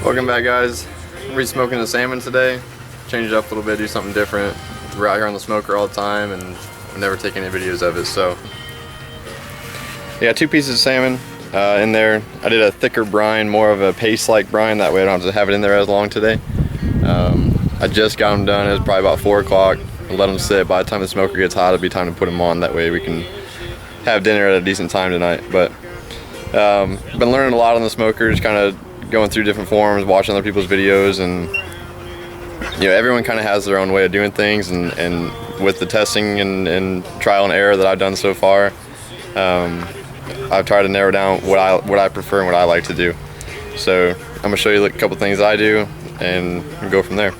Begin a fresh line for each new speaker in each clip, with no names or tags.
Welcome back, guys. We're smoking the salmon today. Change it up a little bit, do something different. We're out here on the smoker all the time and we never take any videos of it, so. Yeah, 2 pieces of salmon in there. I did a thicker brine, more of a paste-like brine, that way I don't have to have it in there as long today. I just got them done. It was probably about 4 o'clock. Let them sit. By the time the smoker gets hot, it'll be time to put them on. That way we can have dinner at a decent time tonight. But been learning a lot on the smokers, kind of going through different forums, watching other people's videos, and everyone kind of has their own way of doing things. And with the testing and trial and error that I've done so far, I've tried to narrow down what I prefer and what I like to do. So I'm gonna show you a couple things I do and go from there.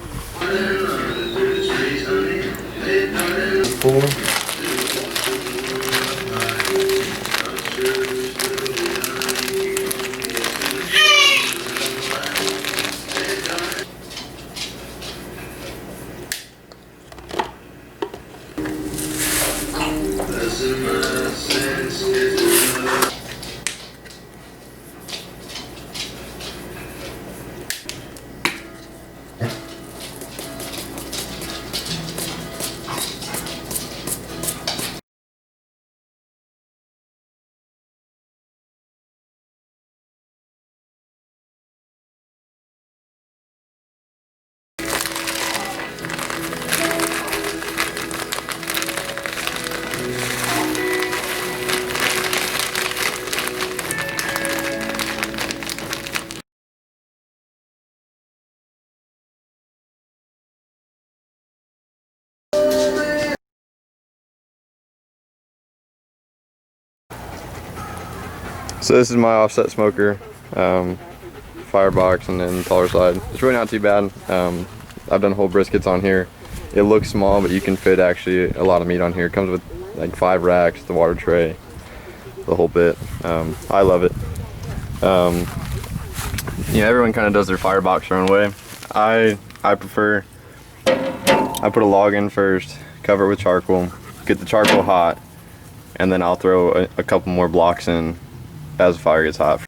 So this is my offset smoker, firebox, and then taller side. It's really not too bad. I've done whole briskets on here. It looks small, but you can fit actually a lot of meat on here. It comes with like 5 racks, the water tray, the whole bit. I love it. Everyone kind of does their firebox their own way. I prefer, I put a log in first, cover it with charcoal, get the charcoal hot, and then I'll throw a couple more blocks in as the fire gets hot.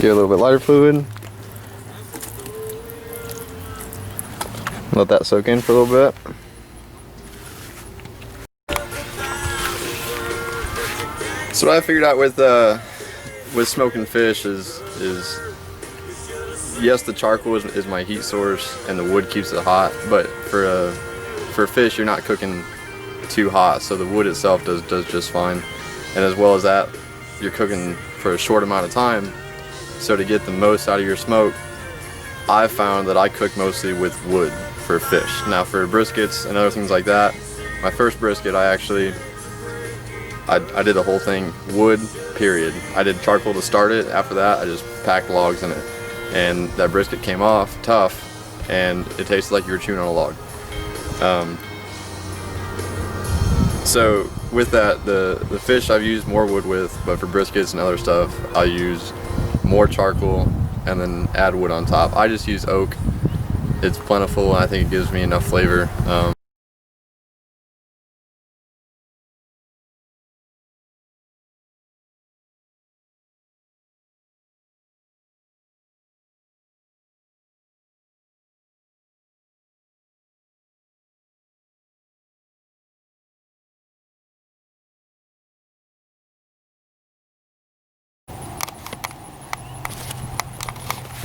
Get a little bit lighter fluid. Let that soak in for a little bit. So what I figured out with smoking fish is yes, the charcoal is my heat source and the wood keeps it hot, but for fish you're not cooking too hot, so the wood itself does just fine. And as well as that, you're cooking for a short amount of time, so to get the most out of your smoke, I found that I cook mostly with wood for fish. Now for briskets and other things like that, my first brisket I did the whole thing wood, period. I did charcoal to start it. After that, I just packed logs in it. And that brisket came off tough, and it tasted like you were chewing on a log. So with that, the fish I've used more wood with, but for briskets and other stuff, I use more charcoal and then add wood on top. I just use oak. It's plentiful, and I think it gives me enough flavor.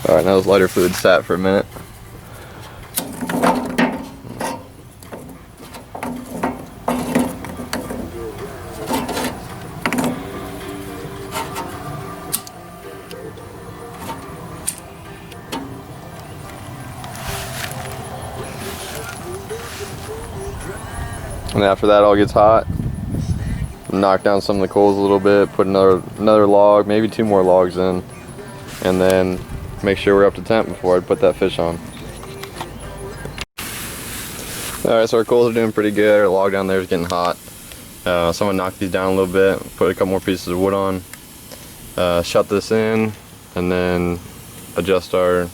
Alright, now this lighter fluid sat for a minute. And after that all gets hot, knock down some of the coals a little bit, put another log, maybe 2 more logs in, and then make sure we're up to temp before I put that fish on. Alright, so our coals are doing pretty good. Our log down there is getting hot. So I'm going to knock these down a little bit, put a couple more pieces of wood on. shut this in, and then adjust our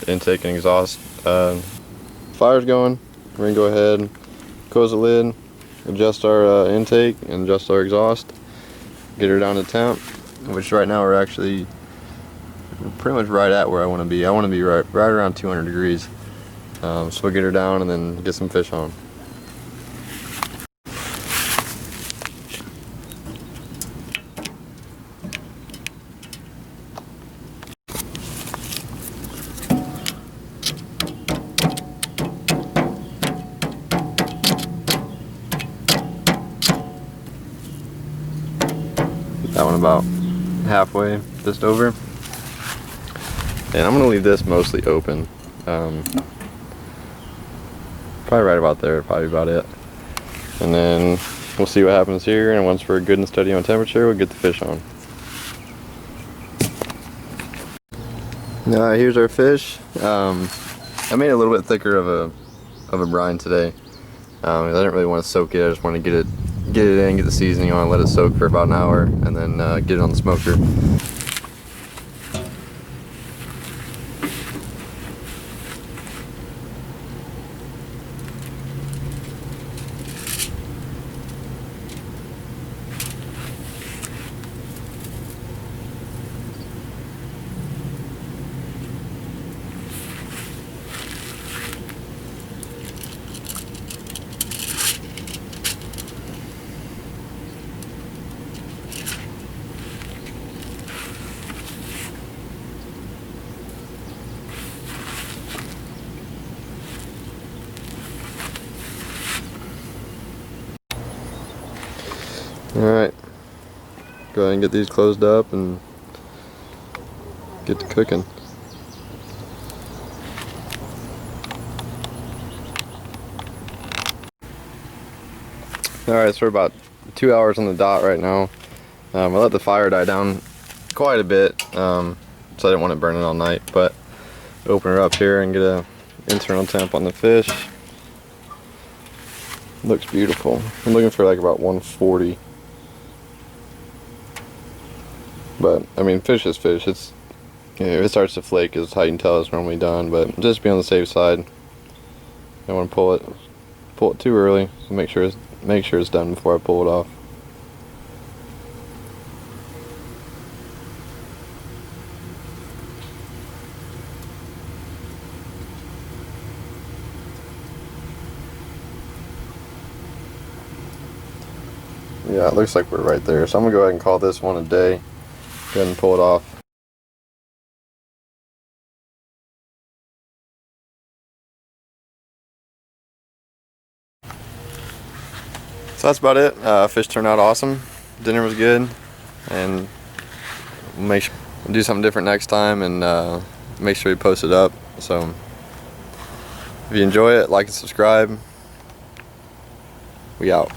intake and exhaust. Fire's going. We're gonna go ahead, close the lid, adjust our intake and adjust our exhaust, get her down to temp, which right now we're actually pretty much right at where I want to be. I want to be right around 200 degrees. So we'll get her down and then get some fish on. That one about halfway, just over. And I'm gonna leave this mostly open. Probably right about there, probably about it. And then we'll see what happens here, and once we're good and steady on temperature, we'll get the fish on. Alright, here's our fish. I made it a little bit thicker of a brine today. I didn't really want to soak it, I just want to get it in, get the seasoning on, let it soak for about an hour, and then get it on the smoker. Alright, go ahead and get these closed up and get to cooking. Alright, so we're about 2 hours on the dot right now. I let the fire die down quite a bit, so I didn't want it burning all night, but open her up here and get a internal temp on the fish. Looks beautiful. I'm looking for like about 140. But I mean, fish is fish. It's, you know, if it starts to flake is how you can tell it's normally done. But just be on the safe side. I don't want to pull it too early. So make sure it's done before I pull it off. Yeah, it looks like we're right there. So I'm gonna go ahead and call this one a day. Go ahead and pull it off. So that's about it. Fish turned out awesome. Dinner was good, and we'll do something different next time, and make sure you post it up. So if you enjoy it, like and subscribe. We out.